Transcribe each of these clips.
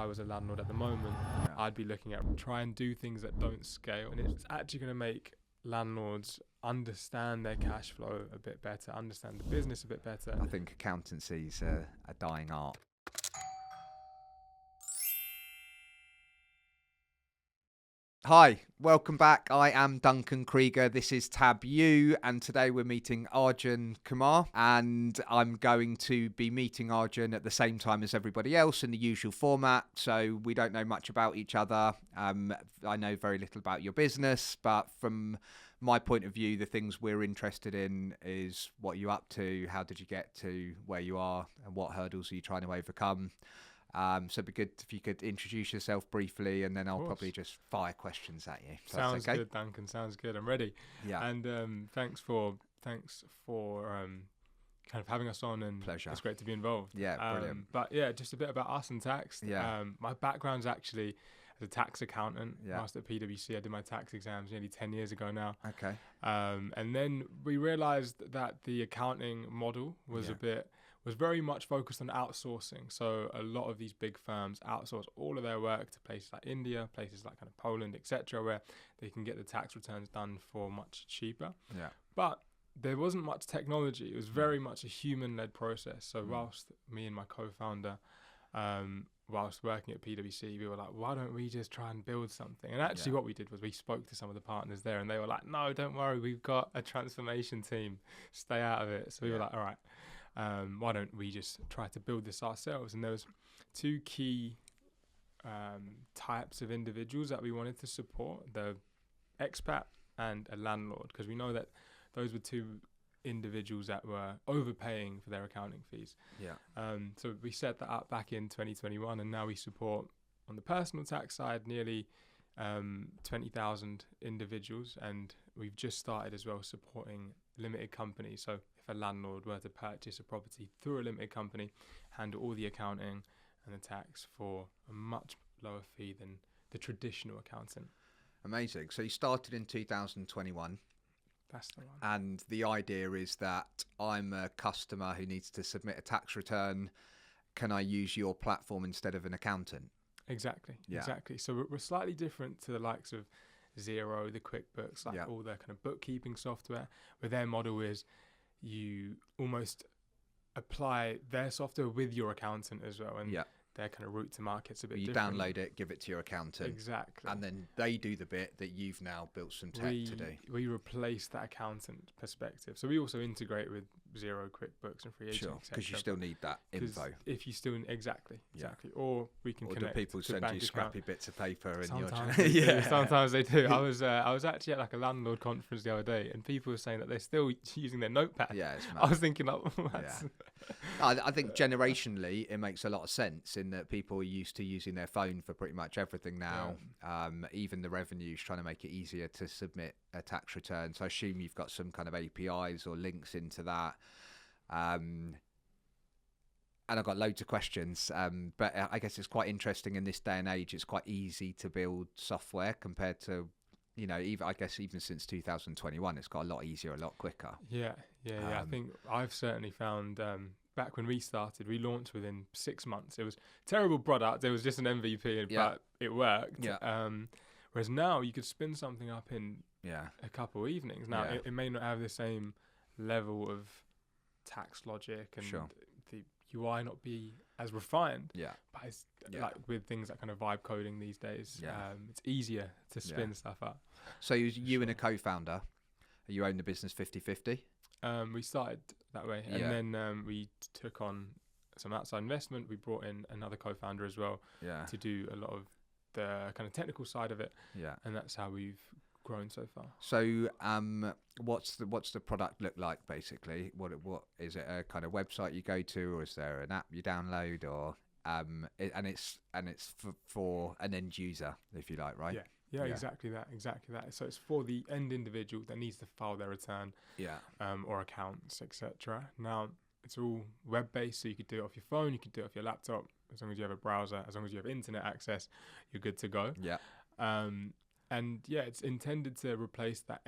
I was a landlord at the moment, I'd be looking at try and do things that don't scale. And it's actually going to make landlords understand their cash flow a bit better, understand the business a bit better. I think accountancy's a dying art. Hi, welcome back. I am Duncan Kreeger. This is TABU, and today we're meeting Arjun Kumar, and I'm going to be meeting Arjun at the same time as everybody else in the usual format, so we don't know much about each other. I know very little about your business, but from my point of view, the things we're interested in is what you're up to, how did you get to where you are, and what hurdles are you trying to overcome. So it'd be good if you could introduce yourself briefly, and then I'll probably just fire questions at you. So sounds okay? Good, Duncan. Sounds good. I'm ready. Yeah. And thanks for kind of having us on, and Pleasure. It's great to be involved. Yeah, brilliant. But yeah, just a bit about us and tax. Yeah. My background's actually as a tax accountant. Yeah. Whilst at PwC, I did my tax exams nearly 10 years ago now. Okay. And then we realised that the accounting model was was very much focused on outsourcing. So a lot of these big firms outsource all of their work to places like India, places like kind of Poland, etc., where they can get the tax returns done for much cheaper. Yeah. But there wasn't much technology. It was very much a human-led process. So whilst me and my co-founder, whilst working at PwC, we were like, why don't we just try and build something? And actually what we did was we spoke to some of the partners there, and they were like, no, don't worry, we've got a transformation team. Stay out of it. So we were like, all right. Why don't we just try to build this ourselves? And there was two key types of individuals that we wanted to support, the expat and a landlord, because we know that those were two individuals that were overpaying for their accounting fees. Yeah. So we set that up back in 2021, and now we support, on the personal tax side, nearly 20,000 individuals, and we've just started as well supporting limited companies. So if a landlord were to purchase a property through a limited company, handle all the accounting and the tax for a much lower fee than the traditional accountant. Amazing. So you started in 2021. That's the one. And the idea is that I'm a customer who needs to submit a tax return. Can I use your platform instead of an accountant? Exactly. Yeah. Exactly. So we're slightly different to the likes of Xero, the QuickBooks, like all their kind of bookkeeping software, where their model is you almost apply their software with your accountant as well, and their kind of route to market's a bit different. You download it, give it to your accountant. Exactly. And then they do the bit that you've now built some tech to do. We replace that accountant perspective. So we also integrate with Xero, QuickBooks, and Free Agent, sure, because you still need that info. If you still exactly. Or we can connect. Or do people send you scrappy bits of paper in your Sometimes they do. I was actually at like a landlord conference the other day, and people were saying that they're still using their notepad. Yeah, it's mad. I was thinking, I think generationally it makes a lot of sense in that people are used to using their phone for pretty much everything now. Even the revenue's trying to make it easier to submit a tax return. So I assume you've got some kind of APIs or links into that. And I've got loads of questions, but I guess it's quite interesting in this day and age. It's quite easy to build software compared to, even since 2021, it's got a lot easier, a lot quicker. Yeah. I think I've certainly found back when we started, we launched within 6 months. It was a terrible product. It was just an MVP, but it worked. Yeah. Whereas now you could spin something up in a couple of evenings. Now it may not have the same level of tax logic and the UI not be as refined. Yeah. But it's like with things like kind of vibe coding these days, it's easier to spin stuff up. So you and a co-founder, you own the business 50-50? We started that way, and then we took on some outside investment. We brought in another co-founder as well to do a lot of the kind of technical side of it. Yeah. And that's how we've grown so far. So what's the product look like basically? What is it, a kind of website you go to, or is there an app you download, or it's for an end user, if you like, right? Yeah, exactly that. So it's for the end individual that needs to file their return, or accounts, etc. Now it's all web-based, so you could do it off your phone, you could do it off your laptop. As long as you have a browser, as long as you have internet access, you're good to go. Yeah. It's intended to replace that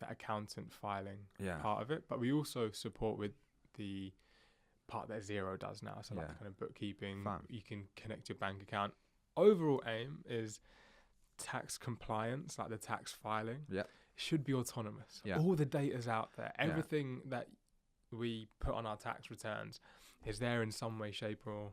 accountant filing part of it. But we also support with the part that Xero does now. So like kind of bookkeeping, Fun. You can connect your bank account. Overall aim is tax compliance, like the tax filing. Yeah. Should be autonomous. Yeah. All the data's out there. Everything that we put on our tax returns is there in some way, shape or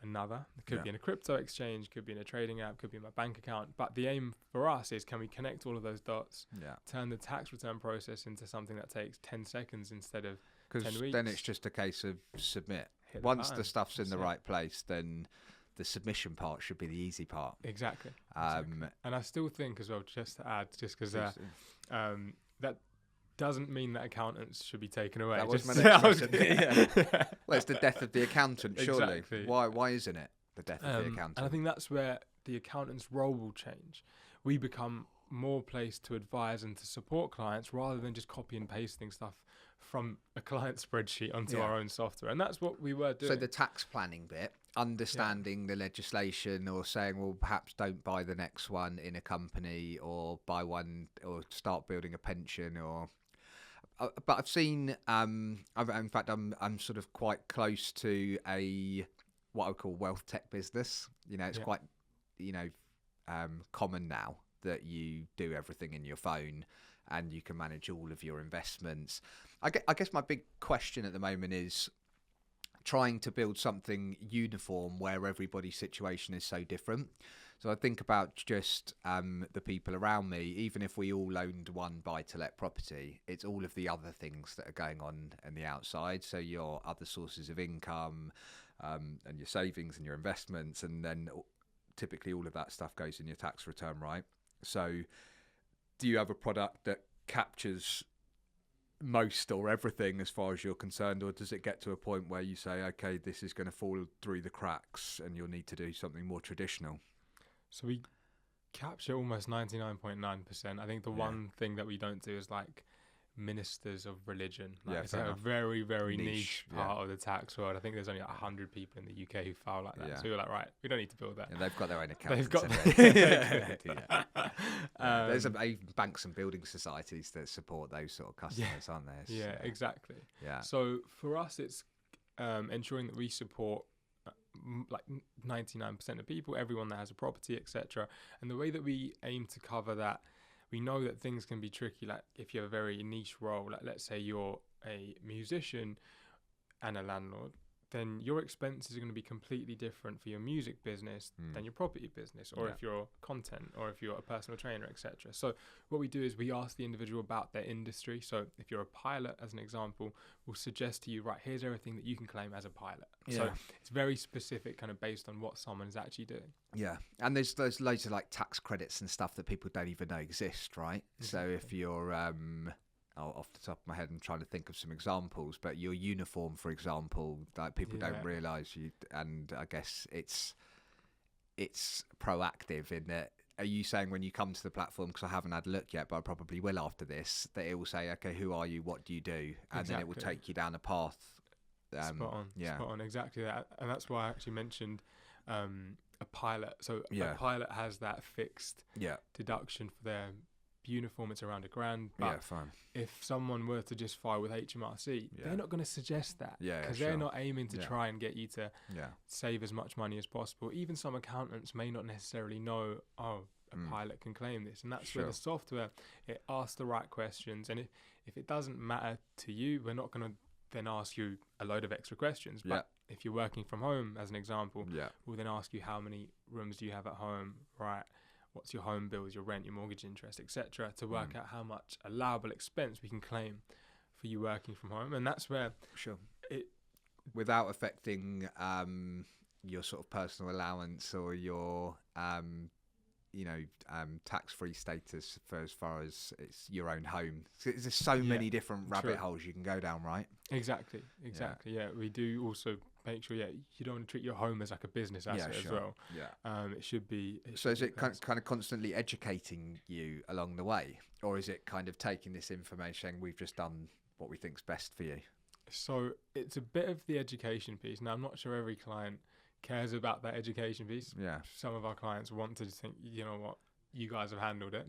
another. It could be in a crypto exchange, could be in a trading app, could be in my bank account. But the aim for us is, can we connect all of those dots, turn the tax return process into something that takes 10 seconds instead of 10 weeks. Because then it's just a case of submit. Once the stuff's in the right place, then the submission part should be the easy part. Exactly. And I still think as well, just to add, just because that doesn't mean that accountants should be taken away. That was my next question. Well, it's the death of the accountant, surely. Exactly. Why isn't it the death of the accountant? And I think that's where the accountant's role will change. We become more placed to advise and to support clients rather than just copy and pasting stuff from a client spreadsheet onto our own software. And that's what we were doing. So the tax planning bit, understanding the legislation, or saying, well, perhaps don't buy the next one in a company, or buy one, or start building a pension, or... but I've seen, in fact, I'm sort of quite close to what I would call wealth tech business. It's quite, common now that you do everything in your phone and you can manage all of your investments. I guess my big question at the moment is trying to build something uniform where everybody's situation is so different. So I think about just the people around me. Even if we all owned one buy-to-let property, it's all of the other things that are going on the outside. So your other sources of income, and your savings and your investments, and then typically all of that stuff goes in your tax return, right? So do you have a product that captures most or everything as far as you're concerned, or does it get to a point where you say, okay, this is going to fall through the cracks and you'll need to do something more traditional? So we capture almost 99.9%. I think the one thing that we don't do is like ministers of religion. It's a very, very niche part of the tax world. I think there's only 100 people in the UK who file like that. So you're like, right, we don't need to build that. And they've got their own accountants. There's banks and building societies that support those sort of customers, aren't there? Exactly. Yeah. So for us, it's ensuring that we support like 99% of people, everyone that has a property, etc. And the way that we aim to cover that, we know that things can be tricky. Like if you have a very niche role, like let's say you're a musician and a landlord, then your expenses are going to be completely different for your music business than your property business, or if you're content, or if you're a personal trainer, etc. So what we do is we ask the individual about their industry. So if you're a pilot, as an example, we'll suggest to you, right, here's everything that you can claim as a pilot. So it's very specific, kind of based on what someone is actually doing. Yeah, and there's loads of like tax credits and stuff that people don't even know exist, right? Exactly. So if you're off the top of my head, I'm trying to think of some examples, but your uniform, for example, like people don't realise you, and I guess it's proactive in that. Are you saying when you come to the platform, because I haven't had a look yet, but I probably will after this, that it will say, okay, who are you, what do you do, and then it will take you down a path. Spot on, exactly that. And that's why I actually mentioned a pilot. So a pilot has that fixed deduction for their uniform. It's around $1,000, but if someone were to just file with HMRC, they're not going to suggest that, because they're not aiming to try and get you to save as much money as possible. Even some accountants may not necessarily know, a pilot can claim this, and that's where the software, it asks the right questions, and if it doesn't matter to you, we're not going to then ask you a load of extra questions. But if you're working from home, as an example, we'll then ask you, how many rooms do you have at home, right? What's your home bills, your rent, your mortgage interest, etc., to work out how much allowable expense we can claim for you working from home. And that's where it, without affecting your sort of personal allowance or your tax-free status for as far as it's your own home. So there's so many different rabbit holes you can go down, right? Exactly. Yeah, we do also make sure you don't want to treat your home as like a business asset as well. It should be. So is it kind of constantly educating you along the way, or is it kind of taking this information, we've just done what we think's best for you? So it's a bit of the education piece. Now I'm not sure every client cares about that education piece. Some of our clients want to just think, you know what, you guys have handled it.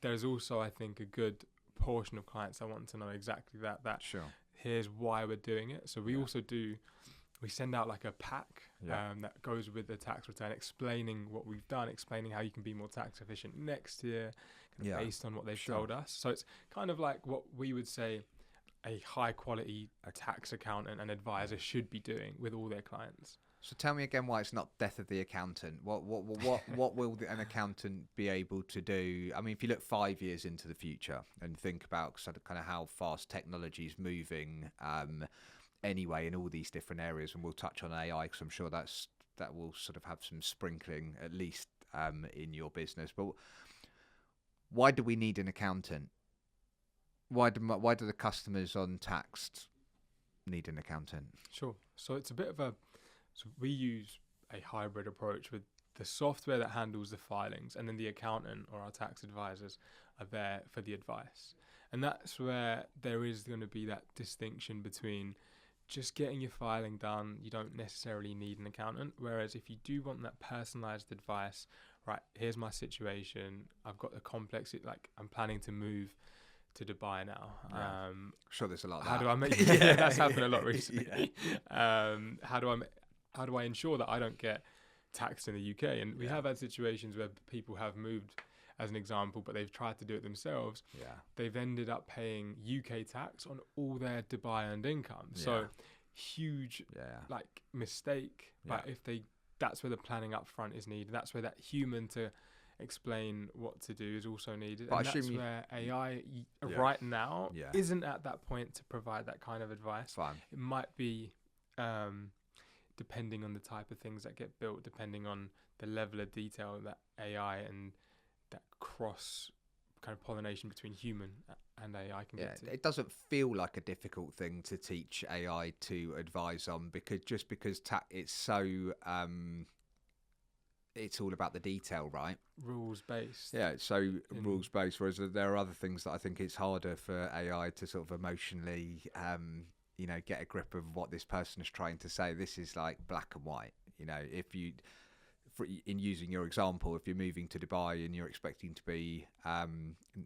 There's also, I think, a good portion of clients that want to know exactly that here's why we're doing it. So we also we send out like a pack that goes with the tax return, explaining what we've done, explaining how you can be more tax efficient next year, based on what they've told us. So it's kind of like what we would say a high quality tax accountant and advisor should be doing with all their clients. So tell me again why it's not death of the accountant. What will an accountant be able to do? I mean, if you look 5 years into the future and think about sort of kind of how fast technology is moving, anyway, in all these different areas, and we'll touch on AI because I'm sure that will sort of have some sprinkling at least in your business. But why do we need an accountant? Why do the customers on tax need an accountant? Sure. So it's a bit of so we use a hybrid approach with the software that handles the filings, and then the accountant or our tax advisors are there for the advice. And that's where there is going to be that distinction between just getting your filing done. You don't necessarily need an accountant. Whereas if you do want that personalized advice, right, here's my situation. I've got a complex, I'm planning to move to Dubai now. Sure, there's a lot of how that. do I make that's happened a lot recently. How do I ensure that I don't get taxed in the UK? And we have had situations where people have moved, as an example, but they've tried to do it themselves. They've ended up paying UK tax on all their Dubai earned income. So huge mistake. But that's where the planning up front is needed. That's where that human to explain what to do is also needed. But and that's where AI right now isn't at that point to provide that kind of advice. It might be depending on the type of things that get built, depending on the level of detail that AI and that cross kind of pollination between human and AI can get to. It doesn't feel like a difficult thing to teach AI to advise on, because it's so it's all about the detail, right? Rules based. Yeah, so rules based. Whereas there are other things that I think it's harder for AI to sort of emotionally get a grip of what this person is trying to say. This is like black and white. If you, in using your example, if you're moving to Dubai and you're expecting to be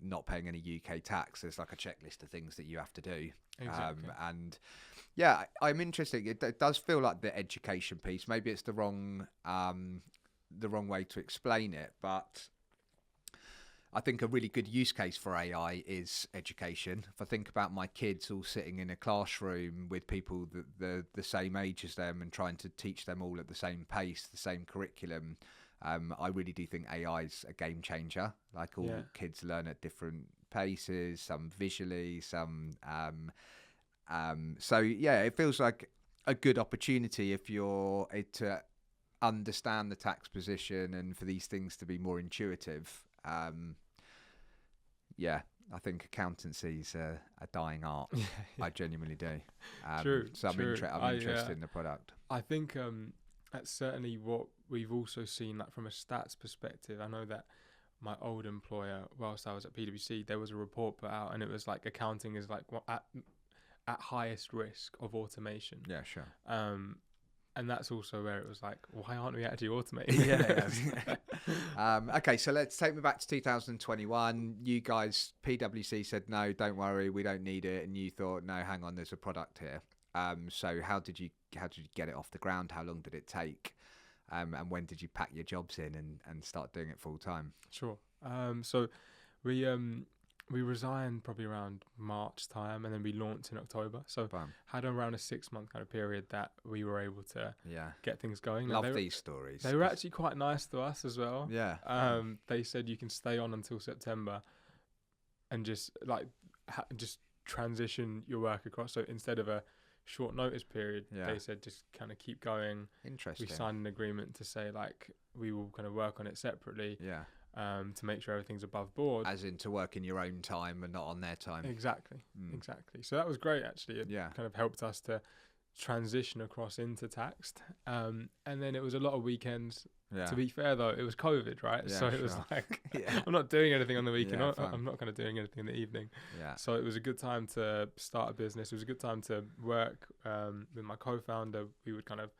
not paying any UK tax, there's like a checklist of things that you have to do. Exactly. I'm interested. It does feel like the education piece. Maybe it's the wrong way to explain it, but I think a really good use case for AI is education. If I think about my kids all sitting in a classroom with people that the same age as them and trying to teach them all at the same pace, the same curriculum, I really do think AI is a game changer. Like all kids learn at different paces, some visually, some... it feels like a good opportunity if you're to understand the tax position and for these things to be more intuitive. I think accountancy's a dying art. I genuinely do. True. So I'm interested in the product. I think that's certainly what we've also seen, like from a stats perspective. I know that my old employer, whilst I was at PwC, there was a report put out, and it was like accounting is like at highest risk of automation. Yeah, sure. And that's also where it was like, why aren't we actually automating? Okay, so let's take me back to 2021. You guys, PwC said, no, don't worry, we don't need it. And you thought, no, hang on, there's a product here. So how did you get it off the ground? How long did it take? And when did you pack your jobs in and start doing it full time? Sure. So we resigned probably around March time, and then we launched in October. So had around a 6-month kind of period that we were able to get things going. Love these stories. They were actually quite nice to us as well. Yeah. They said you can stay on until September and just transition your work across. So instead of a short notice period, they said just kind of keep going. Interesting. We signed an agreement to say like we will kind of work on it separately. Yeah. To make sure everything's above board. As in to work in your own time and not on their time. Exactly. So that was great, actually. It kind of helped us to transition across into taxed. And then it was a lot of weekends. Yeah. To be fair, though, it was COVID, right? Yeah, so it was like, I'm not doing anything on the weekend. I'm not kind of doing anything in the evening. Yeah. So it was a good time to start a business. It was a good time to work with my co-founder. We would kind of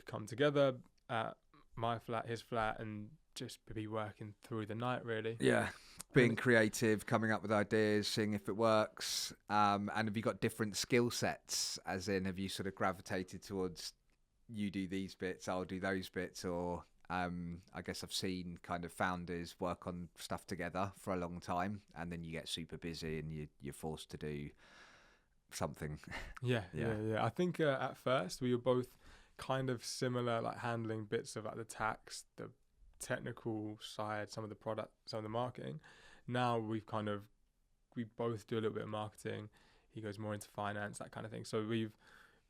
come together at my flat, his flat, and just be working through the night, really. Yeah. Being creative, coming up with ideas, seeing if it works. And have you got different skill sets? As in, have you sort of gravitated towards you do these bits, I'll do those bits? Or I guess I've seen kind of founders work on stuff together for a long time, and then you get super busy and you're forced to do something. Yeah. I think at first we were both kind of similar, like handling bits of like the tax, the technical side, some of the product, some of the marketing. Now we both do a little bit of marketing. He goes more into finance, that kind of thing. So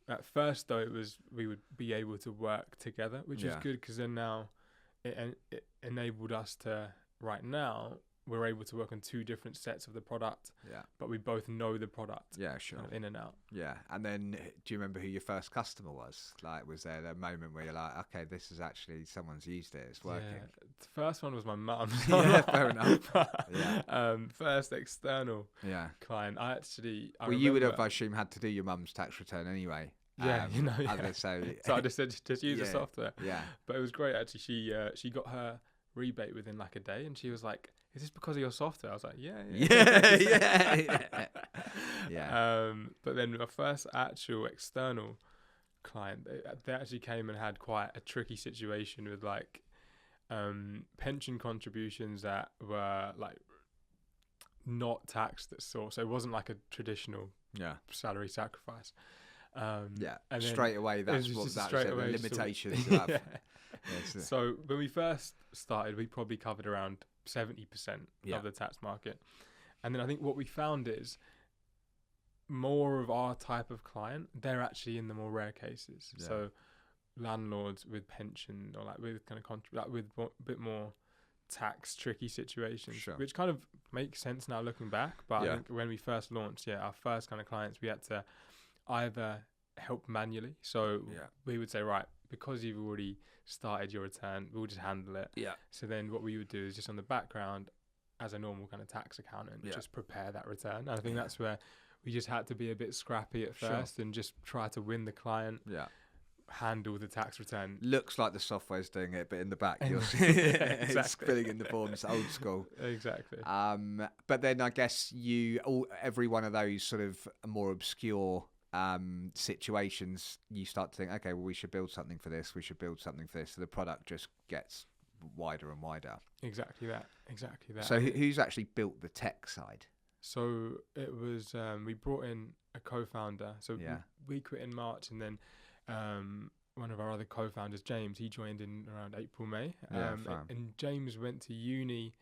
at first though, we would be able to work together, which is good, because then now it enabled us to, right now we're able to work on two different sets of the product, but we both know the product, sure, kind of in and out. And then do you remember who your first customer was? Like, was there a moment where you're like, okay, this is actually, someone's used it, it's working? The first one was my mum. Fair enough. First external client. I you would have, I assume, had to do your mum's tax return anyway. So I just said just use the software. But it was great actually. She got her rebate within like a day, and she was like, is this because of your software? I was like, yeah. But then my first actual external client, they actually came and had quite a tricky situation with like pension contributions that were like not taxed at source. So it wasn't like a traditional salary sacrifice. And straight away that's the limitations. So when we first started, we probably covered around 70% of the tax market, and then I think what we found is more of our type of client, they're actually in the more rare cases. So landlords with pension, or like with kind of with a bit more tax tricky situations, which kind of makes sense now looking back. But I think when we first launched, our first kind of clients, we had to either help manually. So we would say, right, because you've already started your return, we'll just handle it. So then what we would do is just on the background, as a normal kind of tax accountant, just prepare that return. And I think that's where we just had to be a bit scrappy at first and just try to win the client. Handle the tax return. Looks like the software's doing it, but in the back you're it's filling in the forms, old school. Exactly. But then I guess every one of those sort of more obscure situations, you start to think, okay, well, we should build something for this, so the product just gets wider and wider. Exactly that. So who's actually built the tech side? So it was we brought in a co-founder. So we quit in March, and then one of our other co-founders, James, he joined in around April, May. And James went to uni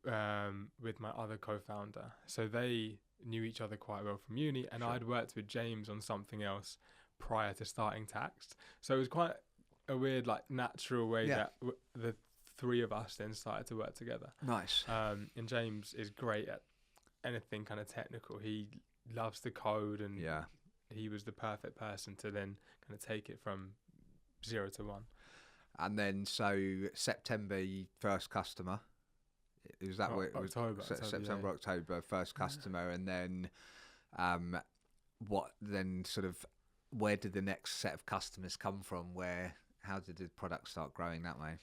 with my other co-founder, so they knew each other quite well from uni, and I'd worked with James on something else prior to starting Taxed, so it was quite a weird, like, natural way that the three of us then started to work together. Nice. And James is great at anything kind of technical. He loves the code, and he was the perfect person to then kind of take it from 0 to 1. And then so September, first customer. Was that what it was? September, October, first customer, and then where did the next set of customers come from? How did the product start growing that way?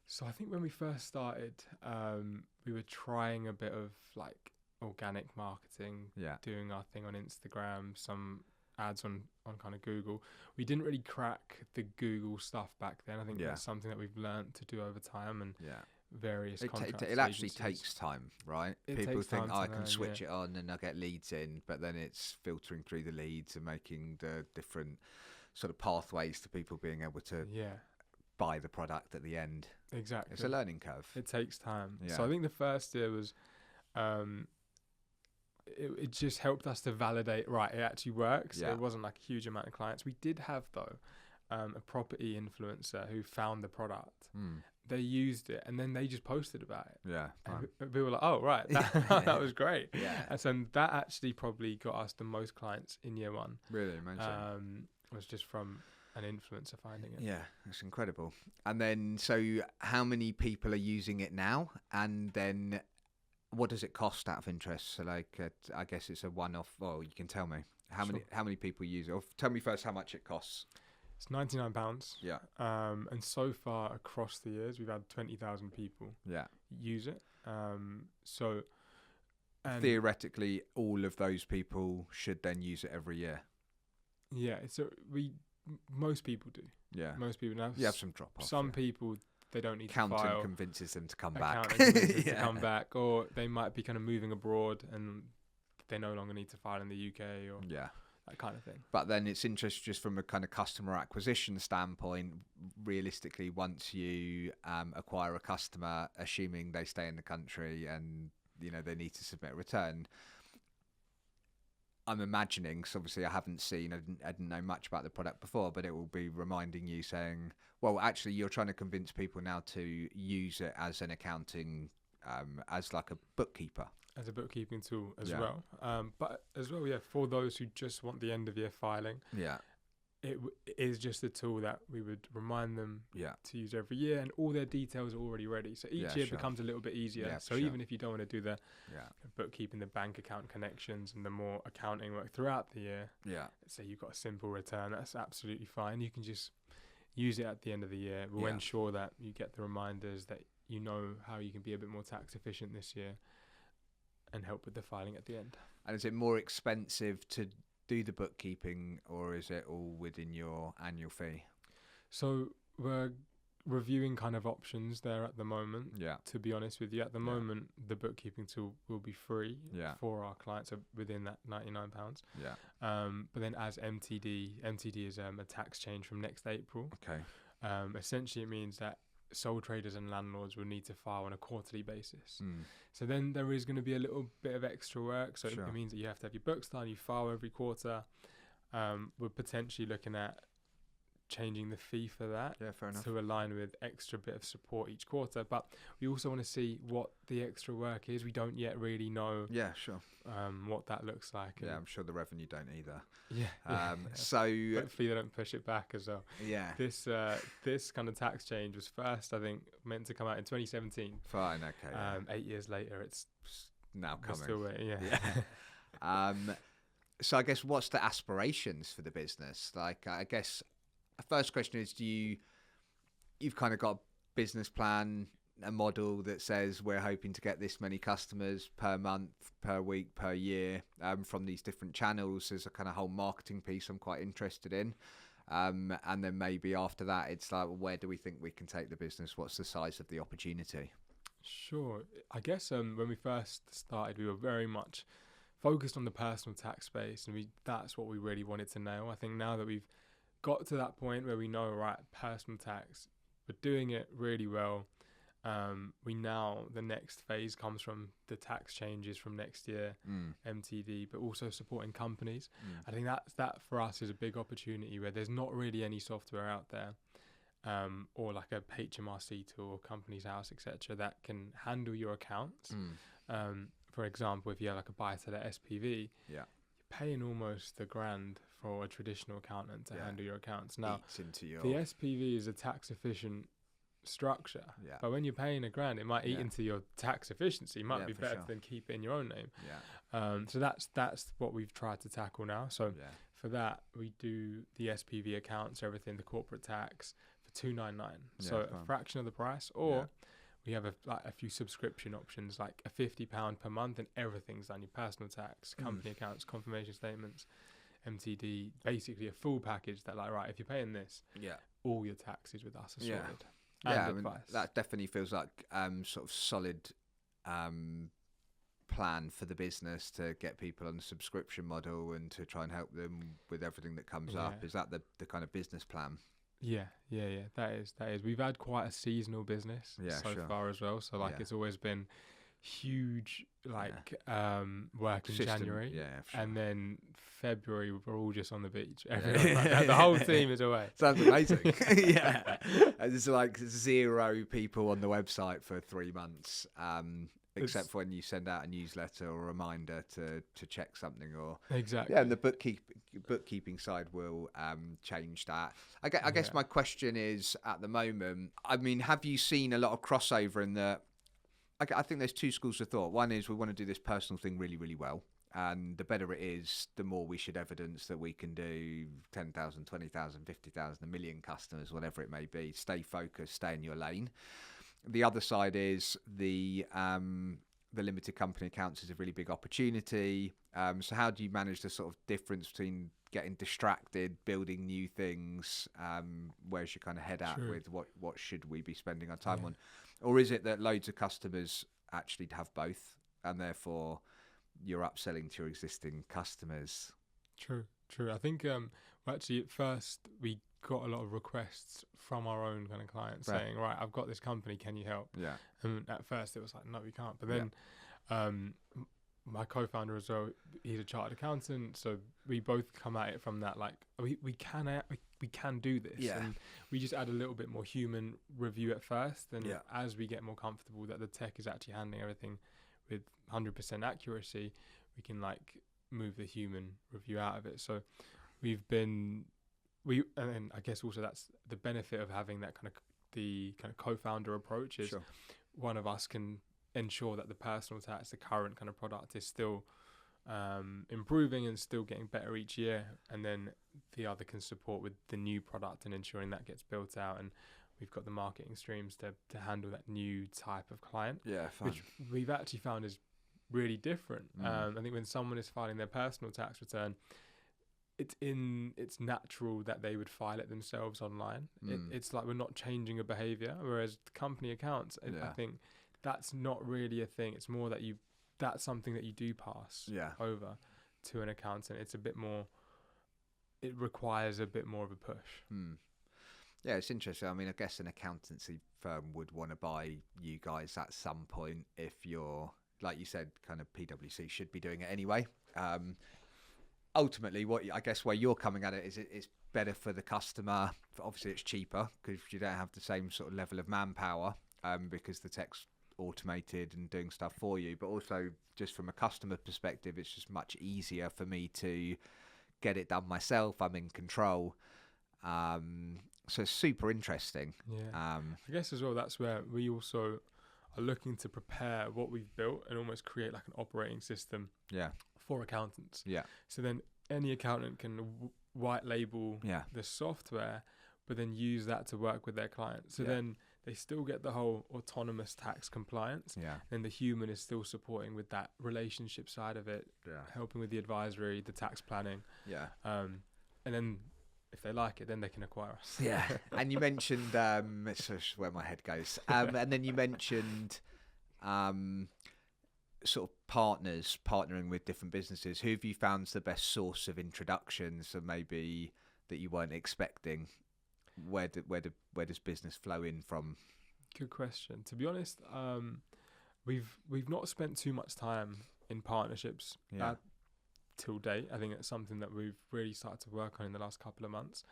So I think when we first started, we were trying a bit of like organic marketing, doing our thing on Instagram, some ads on kind of Google. We didn't really crack the Google stuff back then. I think that's something that we've learned to do over time, and various contracts. It actually takes time, right? People think I can switch it on and I'll get leads in, but then it's filtering through the leads and making the different sort of pathways to people being able to buy the product at the end. Exactly. It's a learning curve. It takes time. So I think the first year was it just helped us to validate, right, it actually works. It wasn't like a huge amount of clients. We did have, though, a property influencer who found the product. They used it, and then they just posted about it. And we were like, oh, right, that was great. And so that actually probably got us the most clients in year one. Really amazing. Was just from an influencer finding it. Yeah, that's incredible. And then, so how many people are using it now? And then what does it cost out of interest? So like, I guess it's a one-off. Well, you can tell me how many people use it. Or tell me first how much it costs. It's £99. Yeah. And so far across the years, we've had 20,000 people use it. So and theoretically, all of those people should then use it every year. Yeah. So most people do. Yeah. Most people now. You have some drop off. Some people, they don't need accountant to file. convinces them to come back. Accountant convinces them to come back, or they might be kind of moving abroad and they no longer need to file in the UK or that kind of thing. But then it's interesting just from a kind of customer acquisition standpoint, realistically, once you acquire a customer, assuming they stay in the country and, you know, they need to submit a return, I'm imagining, because obviously I haven't seen, I didn't know much about the product before, but it will be reminding you saying, well, actually, you're trying to convince people now to use it as an accounting, as like a bookkeeper. As a bookkeeping tool as well. But as well, for those who just want the end of year filing, it is just a tool that we would remind them to use every year, and all their details are already ready. So each year becomes a little bit easier. So even if you don't want to do the bookkeeping, the bank account connections and the more accounting work throughout the year, say you've got a simple return, that's absolutely fine. You can just use it at the end of the year. We'll ensure that you get the reminders, that you know how you can be a bit more tax efficient this year and help with the filing at the end. And is it more expensive to do the bookkeeping, or is it all within your annual fee? So we're reviewing kind of options there at the moment. To be honest with you, at the moment, the bookkeeping tool will be free for our clients within that £99. But then as MTD is a tax change from next April. Essentially it means that sole traders and landlords will need to file on a quarterly basis. So then there is going to be a little bit of extra work. So it means that you have to have your books done, you file every quarter. We're potentially looking at changing the fee for that to align with extra bit of support each quarter. But we also want to see what the extra work is. We don't yet really know what that looks like. I'm sure the revenue don't either. So hopefully they don't push it back as well. This kind of tax change was first, I think, meant to come out in 2017. Fine, okay. 8 years later, it's now coming. Still waiting, So I guess what's the aspirations for the business? Like, I guess the first question is, you've kind of got a business plan, a model that says we're hoping to get this many customers per month, per week, per year from these different channels. There's a kind of whole marketing piece I'm quite interested in. And then maybe after that, it's like, well, where do we think we can take the business? What's the size of the opportunity? Sure. I guess when we first started, we were very much focused on the personal tax space, and that's what we really wanted to nail. I think now that we've got to that point where we know, right, personal tax, we're doing it really well. The next phase comes from the tax changes from next year, MTD, but also supporting companies. I think that for us is a big opportunity where there's not really any software out there, or like a HMRC tool or Companies House, etc., that can handle your accounts. For example, if you have like a buy-to-let SPV, you're paying almost $1,000 for a traditional accountant to handle your accounts. Now, the SPV is a tax efficient structure, but when you're paying $1,000, it might eat into your tax efficiency. It might be better than keep it in your own name. So that's what we've tried to tackle now. So for that, we do the SPV accounts, everything, the corporate tax for $299, so a fraction of the price, or we have a few subscription options, like a £50 per month, and everything's done: your personal tax, company accounts, confirmation statements, MTD, basically a full package that, like, right, if you're paying this, all your taxes with us are sorted. I mean, that definitely feels like sort of solid plan for the business to get people on the subscription model and to try and help them with everything that comes up. Is that the kind of business plan? That is. We've had quite a seasonal business far as well. So it's always been huge, work in January, and then February we're all just on the beach. The whole team is away. Sounds amazing. There's like 0 people on the website for 3 months, except for when you send out a newsletter or a reminder to check something, or and the bookkeeping side will change that. I guess my question is, at the moment, I mean, have you seen a lot of crossover in the? I think there's 2 schools of thought. One is we want to do this personal thing really, really well. And the better it is, the more we should evidence that we can do 10,000, 20,000, 50,000, a million customers, whatever it may be. Stay focused, stay in your lane. The other side is the limited company accounts is a really big opportunity. So how do you manage the sort of difference between getting distracted, building new things? Where's your kind of head at with what should we be spending our time on? Or is it that loads of customers actually have both, and therefore you're upselling to your existing customers? True. I think actually at first we got a lot of requests from our own kind of clients saying, right, I've got this company, can you help? Yeah. And at first it was like, no, we can't. But then my co-founder as well, he's a chartered accountant, so we both come at it from that, like, we can do this. Yeah. And we just add a little bit more human review at first, and as we get more comfortable that the tech is actually handling everything with 100% accuracy, we can like move the human review out of it. So and then I guess also that's the benefit of having that kind of co-founder approach is one of us can ensure that the personal tax, the current kind of product, is still improving and still getting better each year, and then the other can support with the new product and ensuring that gets built out. And we've got the marketing streams to handle that new type of client, which we've actually found is really different. I think when someone is filing their personal tax return, it's natural that they would file it themselves online. It's like we're not changing a behavior, whereas company accounts, I think that's not really a thing. It's more that that's something that you do pass over to an accountant. It's a bit more, it requires a bit more of a push. Yeah, it's interesting. I mean, I guess an accountancy firm would want to buy you guys at some point if you're, like you said, kind of PwC should be doing it anyway. Ultimately, where you're coming at it is it's better for the customer. Obviously, it's cheaper because you don't have the same sort of level of manpower because the tech's automated and doing stuff for you. But also, just from a customer perspective, it's just much easier for me to get it done myself. I'm in control. So it's super interesting. Yeah. I guess as well, that's where we also are looking to prepare what we've built and almost create like an operating system for accountants. Yeah. So then any accountant can white label the software, but then use that to work with their clients. So then they still get the whole autonomous tax compliance. Yeah. And the human is still supporting with that relationship side of it, helping with the advisory, the tax planning. Yeah. And then if they like it, then they can acquire us. Yeah. And you mentioned, it's just where my head goes. And then you mentioned sort of partnering with different businesses. Who have you found the best source of introductions, or maybe that you weren't expecting? Where does business flow in from? Good question. To be honest, we've not spent too much time in partnerships till date. I think it's something that we've really started to work on in the last couple of months.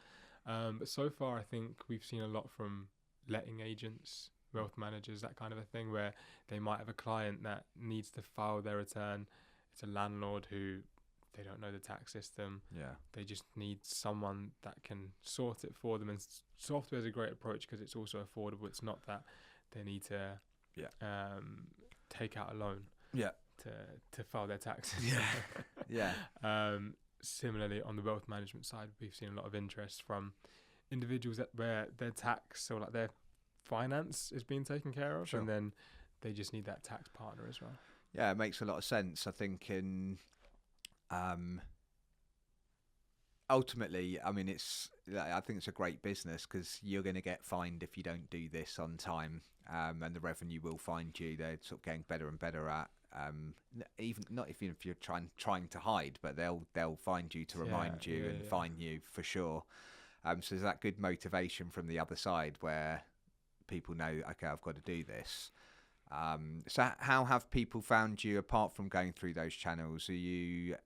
But so far, I think we've seen a lot from letting agents, wealth managers, that kind of a thing, where they might have a client that needs to file their return. It's a landlord who they don't know the tax system. Yeah. They just need someone that can sort it for them. And software is a great approach because it's also affordable. It's not that they need to take out a loan to file their taxes. Similarly, on the wealth management side, we've seen a lot of interest from individuals where their tax or like their finance is being taken care of, and then they just need that tax partner as well. Yeah, it makes a lot of sense. I think ultimately, I mean, I think it's a great business because you're going to get fined if you don't do this on time, and the revenue will find you. They're sort of getting better and better at even if you're trying to hide, but they'll find you to remind you and fine you for sure. So there's that good motivation from the other side where people know, okay, I've got to do this. So how have people found you apart from going through those channels? Have you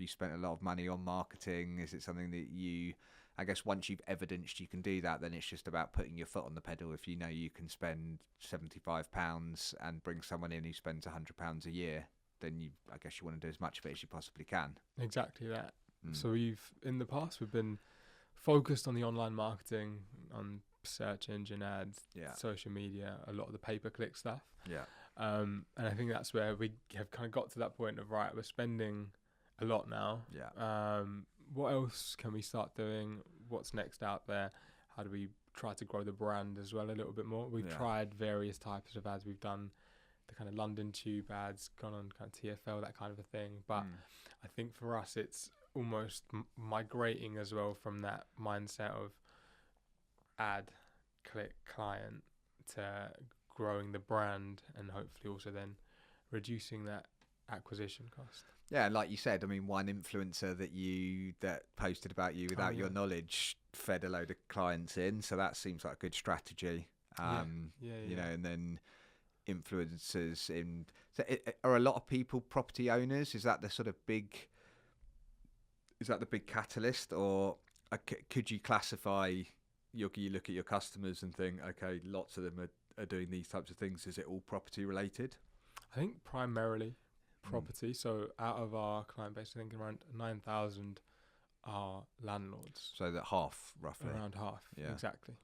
spent a lot of money on marketing? Is it something that I guess once you've evidenced you can do that, then it's just about putting your foot on the pedal. If you know you can spend £75 and bring someone in who spends £100 a year, then I guess you want to do as much of it as you possibly can. Exactly that. So in the past, we've been focused on the online marketing, on search engine ads, social media, a lot of the pay-per-click stuff. Yeah. And I think that's where we have kind of got to that point of, right, we're spending a lot now. What else can we start doing? What's next out there? How do we try to grow the brand as well a little bit more? We've tried various types of ads. We've done the kind of London Tube ads, gone on kind of TFL, that kind of a thing. But I think for us, it's almost migrating as well from that mindset of ad, click, client to growing the brand, and hopefully also then reducing that acquisition cost. Yeah, like you said, I mean, one influencer that posted about you without your knowledge fed a load of clients in, so that seems like a good strategy. You know, and then influencers in. So are a lot of people property owners? Is that the sort of big? Is that the big catalyst, or could you classify? You look at your customers and think, okay, lots of them are doing these types of things. Is it all property related? I think primarily property. So out of our client base, I think around 9,000 are landlords. So that half, roughly. Around half. Yeah. Exactly.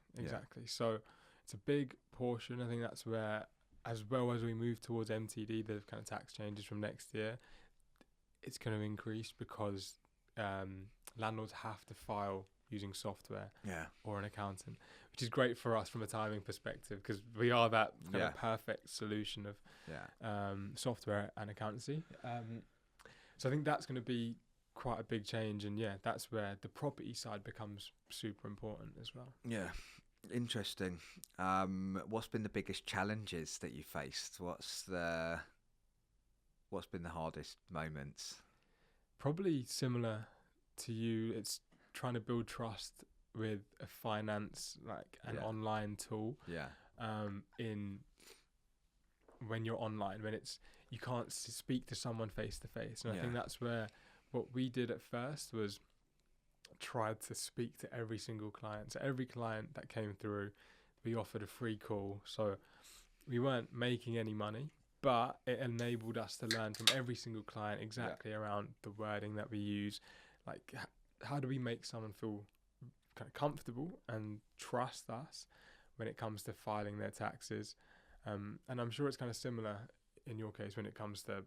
So it's a big portion. I think that's where, as well as we move towards MTD, the kind of tax changes from next year, it's going to increase because landlords have to file using software or an accountant, which is great for us from a timing perspective because we are that kind of perfect solution of software and accountancy. So I think that's going to be quite a big change, and that's where the property side becomes super important as well. Yeah, interesting. What's been the biggest challenges that you faced? What's been the hardest moments? Probably similar to you. It's trying to build trust with a finance, like an online tool. In when you're online, when you can't speak to someone face to face, and I think that's where what we did at first was tried to speak to every single client. So every client that came through, we offered a free call. So we weren't making any money, but it enabled us to learn from every single client exactly around the wording that we use, like how do we make someone feel kind of comfortable and trust us when it comes to filing their taxes. And I'm sure it's kind of similar in your case when it comes to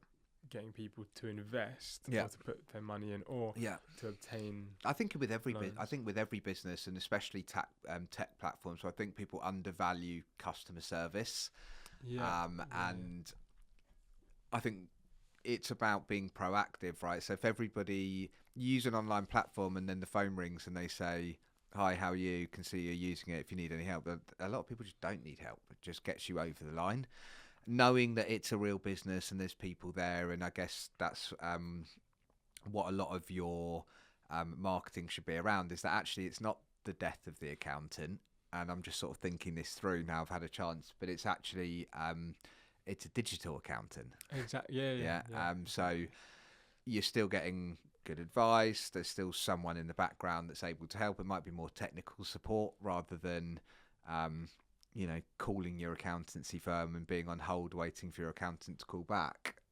getting people to invest or to put their money in or to obtain. I think with every business, and especially tech platforms, so I think people undervalue customer service. And I think it's about being proactive, right? So if everybody use an online platform and then the phone rings and they say, "Hi, how are you? Can see you're using it. If you need any help," a lot of people just don't need help. It just gets you over the line. Knowing that it's a real business and there's people there, and I guess that's what a lot of your marketing should be around, is that actually it's not the death of the accountant. And I'm just sort of thinking this through now. I've had a chance, but it's actually it's a digital accountant. Exactly. So you're still getting good advice. There's still someone in the background that's able to help. It might be more technical support rather than calling your accountancy firm and being on hold waiting for your accountant to call back.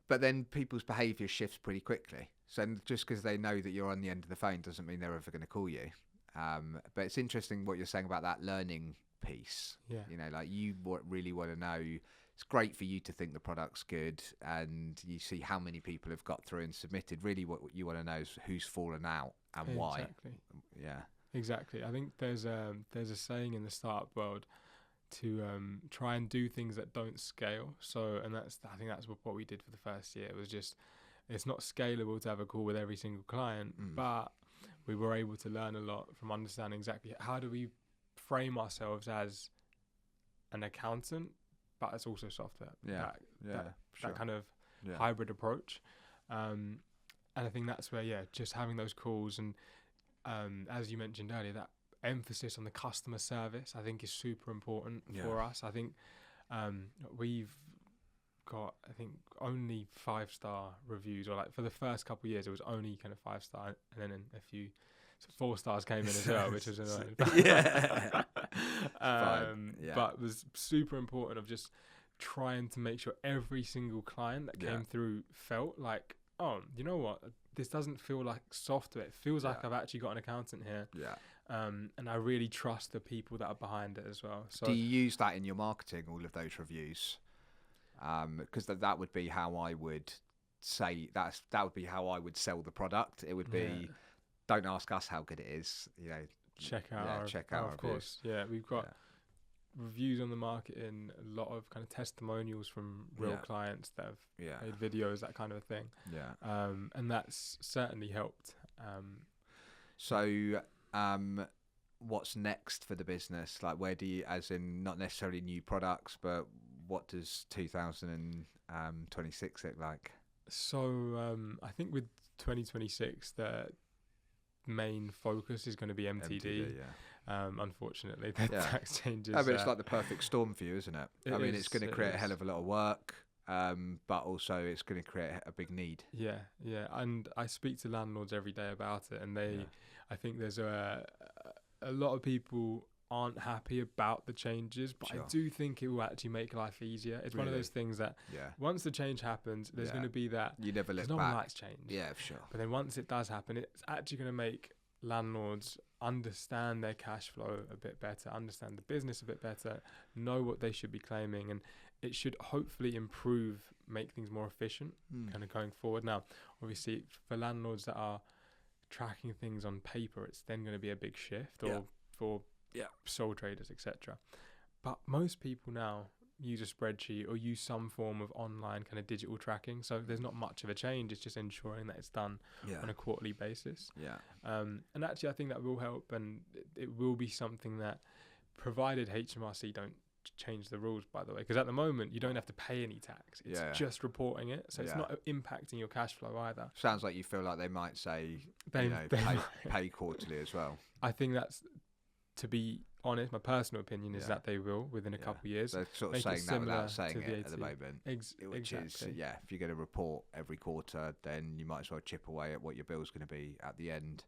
But then people's behaviour shifts pretty quickly. So just because they know that you're on the end of the phone doesn't mean they're ever going to call you. But it's interesting what you're saying about that learning piece. Like you really want to know. It's great for you to think the product's good and you see how many people have got through and submitted. Really what you want to know is who's fallen out and why. Exactly. I think there's a saying in the startup world to try and do things that don't scale. So, and I think that's what we did for the first year. It was just, it's not scalable to have a call with every single client, but we were able to learn a lot from understanding exactly how do we frame ourselves as an accountant, but it's also software. That kind of hybrid approach. And I think that's where, just having those calls and as you mentioned earlier, that emphasis on the customer service, I think is super important for us. I think we've got, only 5-star reviews, or like for the first couple of years, it was only kind of 5-star, and then a few 4 stars came in as well, which was annoying. But it was super important of just trying to make sure every single client that came through felt like, oh, you know what? This doesn't feel like software. It feels like I've actually got an accountant here. And I really trust the people that are behind it as well. So do you use that in your marketing, all of those reviews? Because that would be how I would say that would be how I would sell the product. It would be, don't ask us how good it is, check out our reviews. Of course. We've got reviews on the market in a lot of kind of testimonials from real clients that have made videos, that kind of a thing. And that's certainly helped. What's next for the business? Like, where do you, as in not necessarily new products, but what does 2026 look like? So I think with 2026, the main focus is going to be MTD. Unfortunately, the tax changes. I mean, it's like the perfect storm for you, isn't it? It's going to create a hell of a lot of work, but also it's going to create a big need. And I speak to landlords every day about it, and I think there's a lot of people aren't happy about the changes, but I do think it will actually make life easier. It's one of those things that once the change happens, there's going to be that you never look back. No one likes change. Yeah, for sure. But then once it does happen, it's actually going to make landlords understand their cash flow a bit better, understand the business a bit better, know what they should be claiming, and it should hopefully make things more efficient kind of going forward. Now, obviously, for landlords that are tracking things on paper, it's then going to be a big shift, or for sole traders, etc. But most people now use a spreadsheet or use some form of online kind of digital tracking, so there's not much of a change. It's just ensuring that it's done on a quarterly basis. And actually I think that will help, and it will be something that, provided HMRC don't change the rules, by the way, because at the moment you don't have to pay any tax, it's just reporting it, so it's not impacting your cash flow either. Sounds like you feel like they might say pay quarterly as well. I think that's, to be honest, my personal opinion is that they will within a couple of years. They're sort of saying that without saying it at the moment. Which exactly. is, if you're going to report every quarter, then you might as well chip away at what your bill's going to be at the end.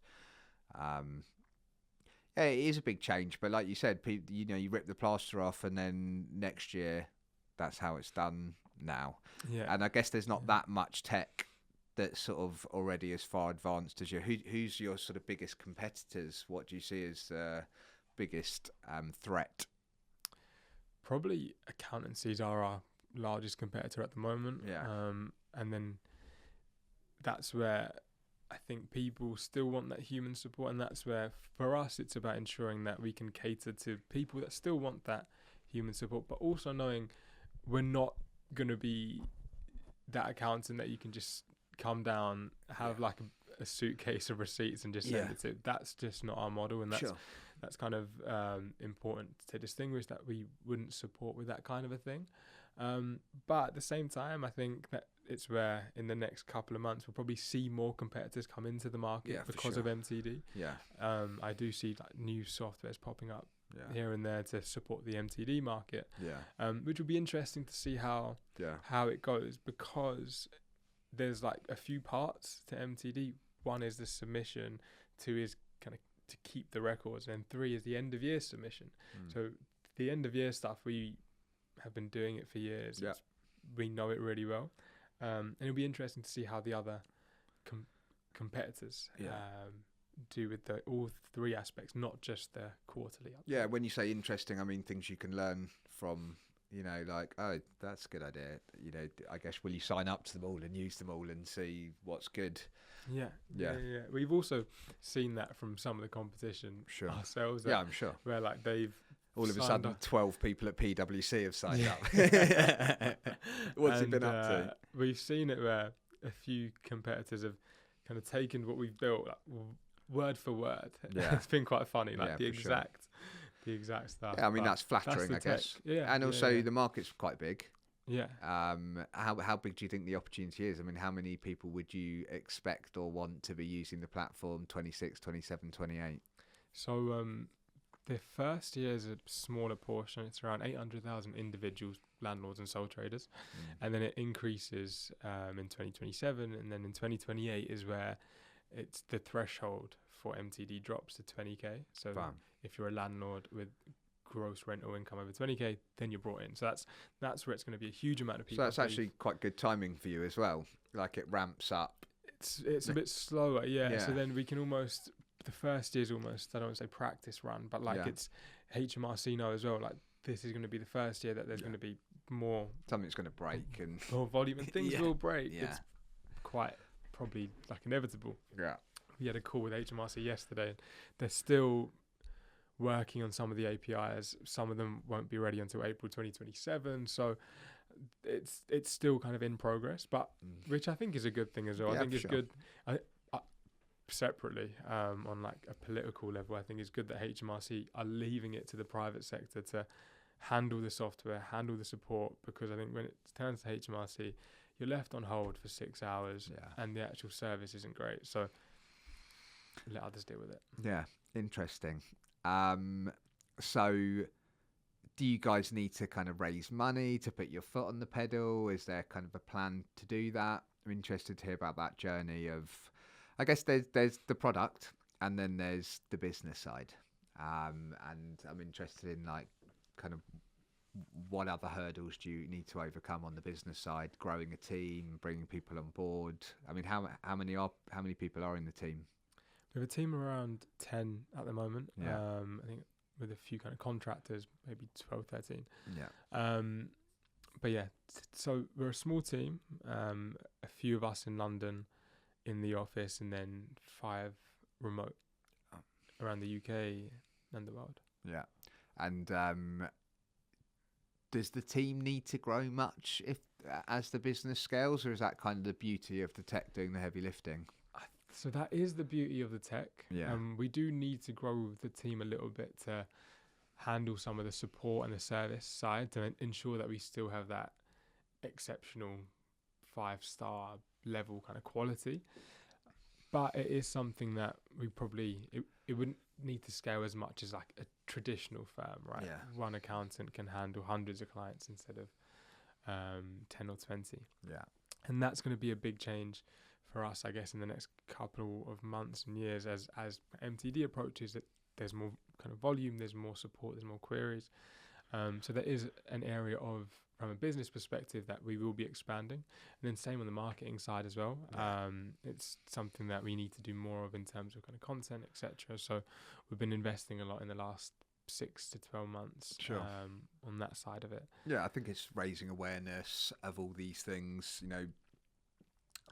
It is a big change, but like you said, you rip the plaster off, and then next year, that's how it's done now. And I guess there's not that much tech that's sort of already as far advanced as you. Who's your sort of biggest competitors? What do you see as biggest threat? Probably accountancies are our largest competitor at the moment. And then that's where I think people still want that human support, and that's where for us it's about ensuring that we can cater to people that still want that human support, but also knowing we're not going to be that accountant that you can just come down, have like a suitcase of receipts and just send it to. That's just not our model, and that's kind of important to distinguish, that we wouldn't support with that kind of a thing. But at the same time, I think that it's where in the next couple of months we'll probably see more competitors come into the market because of MTD. I do see like new softwares popping up here and there to support the MTD market, which will be interesting to see how it goes, because there's like a few parts to MTD. One is the submission, two is kind of to keep the records, and 3 is the end of year submission. So the end of year stuff, we have been doing it for years. We know it really well, and it'll be interesting to see how the other competitors do with all 3 aspects, not just the quarterly update. When you say interesting, I mean things you can learn from, like, oh, that's a good idea. I guess, will you sign up to them all and use them all and see what's good? We've also seen that from some of the competition ourselves. I'm sure. Where like they've all of a sudden 12 people at PwC have signed up. What's it been up to? We've seen it where a few competitors have kind of taken what we've built like, word for word. It's been quite funny, like the exact stuff. I mean, that's flattering, I guess. And also the market's quite big. How big do you think the opportunity is? I mean, how many people would you expect or want to be using the platform 26, 27, 28? So the first year is a smaller portion. It's around 800,000 individuals, landlords and sole traders. And then it increases in 2027. And then in 2028 is where it's the threshold for MTD drops to 20k. So if you're a landlord with gross rental income over 20k, then you're brought in. So that's where it's going to be a huge amount of people. So that's actually quite good timing for you as well. Like, it ramps up. It's a bit slower, so then we can almost the first year's almost, I don't want to say practice run, but like it's HMRC know as well, like this is going to be the first year that there's going to be more, something's going to break and more volume, and things will break. Yeah. It's quite probably like inevitable. Yeah. We had a call with HMRC yesterday, and they're still working on some of the APIs. Some of them won't be ready until April 2027. So it's still kind of in progress, but which I think is a good thing as well. I think it's good. Separately, on like a political level, I think it's good that HMRC are leaving it to the private sector to handle the software, handle the support, because I think when it turns to HMRC, you're left on hold for 6 hours and the actual service isn't great. So let others deal with it. Yeah, interesting. So do you guys need to kind of raise money to put your foot on the pedal? Is there kind of a plan to do that? I'm interested to hear about that journey of, I guess there's the product and then there's the business side. And I'm interested in like kind of what other hurdles do you need to overcome on the business side, growing a team, bringing people on board? I mean, how many people are in the team? We have a team around 10 at the moment. Yeah. I think with a few kind of contractors, maybe 12, 13. Yeah. But yeah, so we're a small team, a few of us in London in the office, and then 5 remote around the UK and the world. Yeah. And does the team need to grow much as the business scales, or is that kind of the beauty of the tech doing the heavy lifting? So that is the beauty of the tech. Yeah. We do need to grow the team a little bit to handle some of the support and the service side to ensure that we still have that exceptional 5-star level kind of quality. But it is something that we probably, it wouldn't need to scale as much as like a traditional firm, right? Yeah. One accountant can handle hundreds of clients instead of 10 or 20. Yeah. And that's going to be a big change for us, I guess, in the next couple of months and years as MTD approaches it. There's more kind of volume, there's more support, there's more queries. So there is an area of, from a business perspective, that we will be expanding. And then same on the marketing side as well. Yeah. It's something that we need to do more of in terms of kind of content, etc. So we've been investing a lot in the last 6 to 12 months on that side of it. Yeah, I think it's raising awareness of all these things. You know,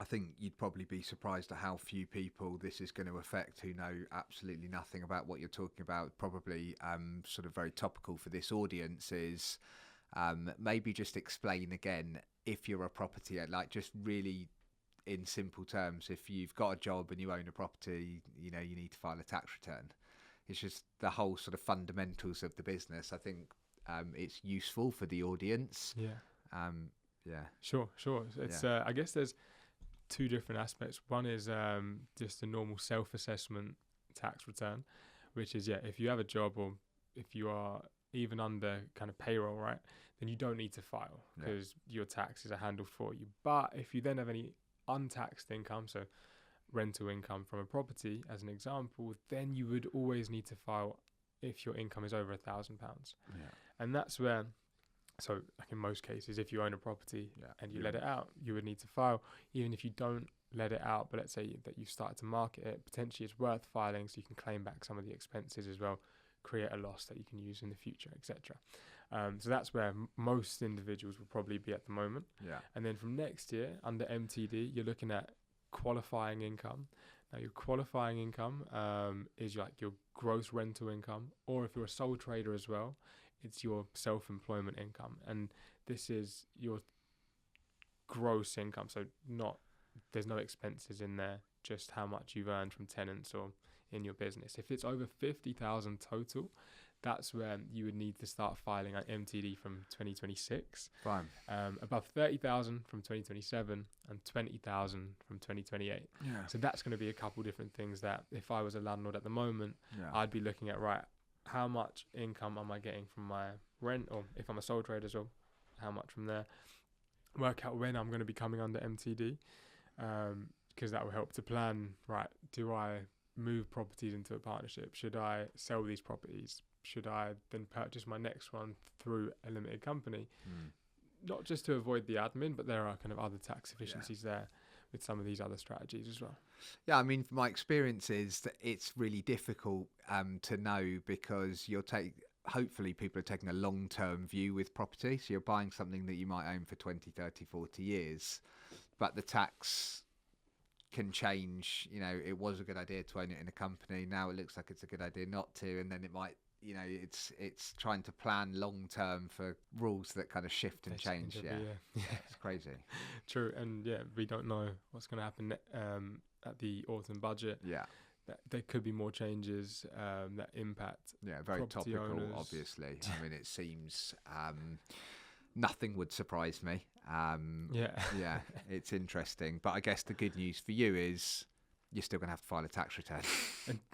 I think you'd probably be surprised at how few people this is going to affect who know absolutely nothing about what you're talking about. Probably sort of very topical for this audience is maybe just explain again, if you're a property, like just really in simple terms, if you've got a job and you own a property, you know, you need to file a tax return. It's just the whole sort of fundamentals of the business. I think it's useful for the audience. Yeah. Yeah. Sure. It's I guess there's 2 different aspects. One is just a normal self-assessment tax return, which is, if you have a job or if you are even under kind of payroll, right, then you don't need to file because your taxes are handled for you. But if you then have any untaxed income, so rental income from a property as an example, then you would always need to file if your income is over £1,000. And that's where, so like in most cases, if you own a property and you let it out, you would need to file. Even if you don't let it out, but let's say that you've started to market it, potentially it's worth filing so you can claim back some of the expenses as well, create a loss that you can use in the future, etc. So that's where most individuals will probably be at the moment. And then from next year, under MTD, you're looking at qualifying income. Now your qualifying income is like your gross rental income, or if you're a sole trader as well, it's your self-employment income, and this is your gross income. So there's no expenses in there, just how much you've earned from tenants or in your business. If it's over 50,000 total, that's when you would need to start filing at MTD from 2026. Fine. Above 30,000 from 2027 and 20,000 from 2028. So that's going to be a couple different things that if I was a landlord at the moment, I'd be looking at, right, how much income am I getting from my rent, or if I'm a sole trader as well, how much from there. Work out when I'm going to be coming under MTD, because that will help to plan, right, do I move properties into a partnership? Should I sell these properties? Should I then purchase my next one through a limited company? Not just to avoid the admin, but there are kind of other tax efficiencies there. with some of these other strategies as well. Yeah, I mean, from my experience is that it's really difficult to know, because hopefully people are taking a long-term view with property. So you're buying something that you might own for 20, 30, 40 years, but the tax can change. You know, it was a good idea to own it in a company. Now it looks like it's a good idea not to, and then it might, you know, it's trying to plan long term for rules that kind of shift and change. It's crazy. True, and we don't know what's going to happen at the autumn budget. There could be more changes that impact. Very topical, owners. Obviously. I mean, it seems nothing would surprise me. It's interesting, but I guess the good news for you is you're still going to have to file a tax return.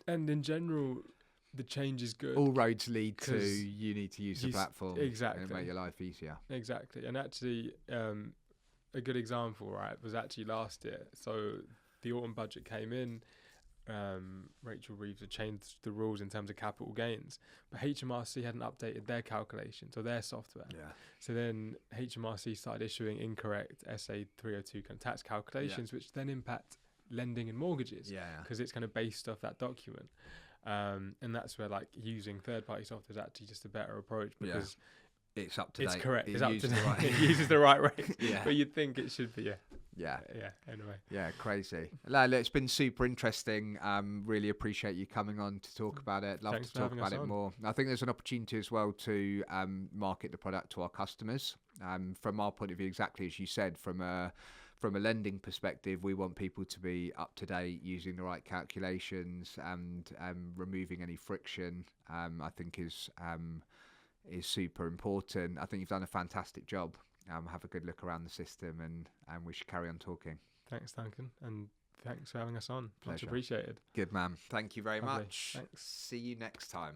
and in general, the change is good. All roads lead to you need to use the platform. Exactly. And make your life easier. Exactly. And actually, a good example, right, was actually last year. So the autumn budget came in. Rachel Reeves had changed the rules in terms of capital gains, but HMRC hadn't updated their calculations or their software. So then HMRC started issuing incorrect SA 302 kind of tax calculations, which then impact lending and mortgages because it's kind of based off that document. And that's where like using third-party software is actually just a better approach because it's up to date. It's correct. It's up to date. Right. It uses the right rate. But you'd think it should be. Anyway. Yeah, crazy. Lala, it's been super interesting. Really appreciate you coming on to talk about it. Love Thanks to talk about it more. I think there's an opportunity as well to market the product to our customers. From our point of view, exactly as you said, from a lending perspective, we want people to be up to date, using the right calculations, and removing any friction. I think is super important. I think you've done a fantastic job. Have a good look around the system, and we should carry on talking. Thanks, Duncan, and thanks for having us on. Pleasure. Much appreciated. Good man. Thank you very Lovely. much. Thanks. See you next time.